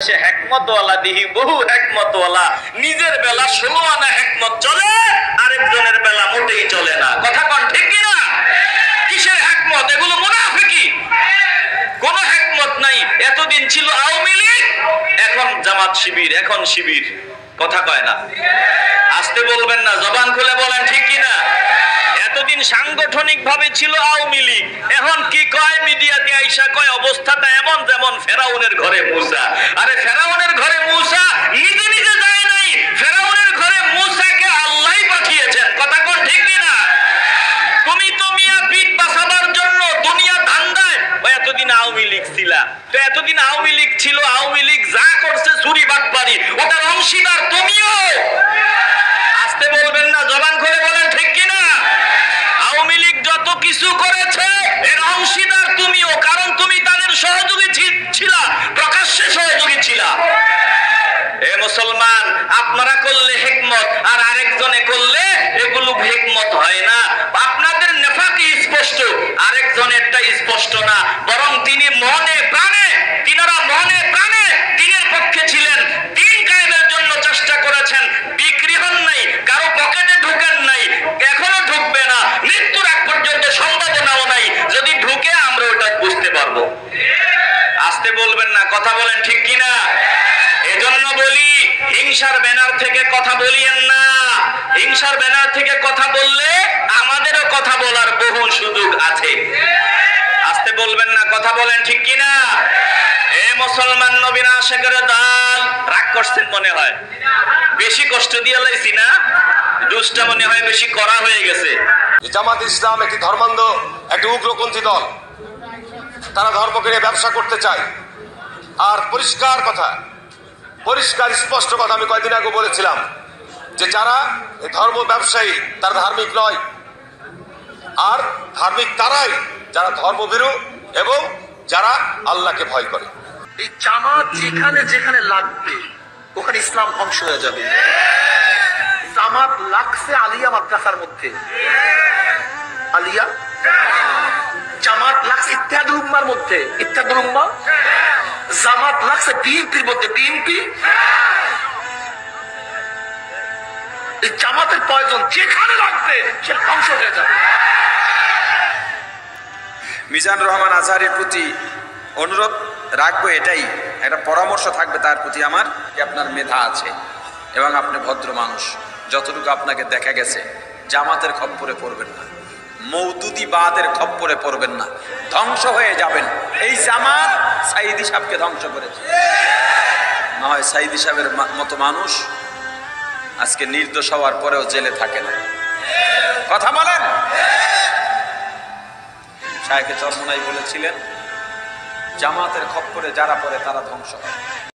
সে হেকমতওয়ালা দিহি বহু হেকমতওয়ালা নিজের বেলা 16 আনা হেকমত চলে আরেকজনের বেলা মোটেই চলে না। কথা কোন ঠিক কি না? কিসের হেকমত? এগুলো মুনাফিকি। কোন হেকমত নাই। এতদিন ছিল আওয়ামী লীগ, এখন জামাত শিবির, এখন শিবির। কথা কয় না। আস্তে বলবেন না, জবান খুলে বলেন ঠিক কি না? এতদিন সাংগঠনিক ভাবে ছিল আওয়ামী লীগ, এখন কি কয় মিডিয়াতে আইসা কয় অবস্থাটা এমন যেমন ফেরাউনের ঘরে মূসা। আরে ফেরাউনের ঘরে মূসা নিজে নিজে যায় নাই, ফেরাউনের ঘরে মূসাকে আল্লাহই পাঠিয়েছেন। কথা কোন ঠিক কি না? তুমি তো মিয়া পিঠ বাঁচাবার জন্য দুনিয়া ধান্দায় এতদিন আওয়ামী লীগ ছিলা, তো এতদিন আওয়ামী লীগ ছিল, আওয়ামী লীগ যা করছে চুরি বাটপারি ওটার অংশীদার তুমিও। আস্তে বলবেন না, জবান খুলে বলেন ঠিক কি না? আওয়ামী লীগ যত কিছু করেছে এর অংশীদার তুমিও, কারণ তুমি তাদের সহযোগী ছিলা, প্রকাশ্যে সহযোগী ছিলা। এ মুসলমান, আপনারা করলে হিকমত আর আরেকজনে করলে এগুলো হিকমত হয় না। আপনাদের নেফাকি স্পষ্ট, আরেকজনেরটা স্পষ্ট না, বরং তিনি মনে প্রাণে, তিনারা মনে প্রাণে দ্বীনের পক্ষে ছিলেন, দ্বীন কায়েমের জন্য চেষ্টা করেছেন, বিক্রি হন নাই, কারো পকেটে ঢুকেন নাই, এখনো ঢুকবে না, মৃত্যুর আগ পর্যন্ত সম্ভাবনাও নাই। যদি ঢুকে আমরা ওটা বুঝতে পারবো। আস্তে বলবেন না, কথা বলেন ঠিক কিনা? এজন্য বলি, হিংসার ব্যানার থেকে কথা বলিয়েন না। হিংসার ব্যানার থেকে কথা বললে আমাদেরও কথা বলার বহু সুযোগ আছে। আস্তে বলবেন না, কথা বলেন ঠিক কিনা? এ মুসলমান নবীর আশিকের দল, রাগ করছেন মনে হয়, বেশি কষ্ট দিয়ে লাইছি না, দুষ্টা মনে হয় বেশি করা হয়ে গেছে। জামাত ইসলাম একটি ধর্মান্ধ, একটি উগ্রপন্থী দল। তারা ধর্মকে নিয়ে ব্যবসা করতে চায়। আর পরিষ্কার কথা, পরিষ্কার স্পষ্ট কথা আমি কয়েকদিন আগে বলেছিলাম যে যারা এই ধর্ম ব্যবসায়ী তারা ধার্মিক নয়। আর ধার্মিক তারাই যারা ধর্মভীরু এবং যারা আল্লাহকে ভয় করে। এই জামাত যেখানে যেখানে লাগবে ওখানে ইসলাম ধ্বংস হয়ে যাবে। জামাত লাগছে আলিয়া মাদ্রাসার মধ্যে, আলিয়া জামাত লাগছে ইত্তেহাদুল উম্মার মধ্যে, ইত্তেহাদুল উম্মাহ। জামাত লাগছে বিএনপির মধ্যে, বিএনপি। এই জামাতের প্রয়োজন যেখানে লাগবে সে ধ্বংস হয়ে যাবে। মিজানুর রহমান আজহারীর প্রতি অনুরোধ রাখবো, এটাই একটা পরামর্শ থাকবে তার প্রতি আমার, যে আপনার মেধা আছে এবং আপনি ভদ্র মানুষ, যতটুকু আপনাকে দেখা গেছে জামাতের খপ্পরে পড়বেন না, মওদুদিবাদের খপ্পরে পড়বেন না, ধ্বংস হয়ে যাবেন। এই জামাত সাইদি সাহেবকে ধ্বংস করেছে। না হয় সাইদি সাহেবের মতো মানুষ আজকে নির্দোষ হওয়ার পরেও জেলে থাকে না। কথা বলেন। শায়েখে চরমোনাই বলেছিলেন, জামাতের খপ্পরে যারা পড়ে তারা ধ্বংস হয়।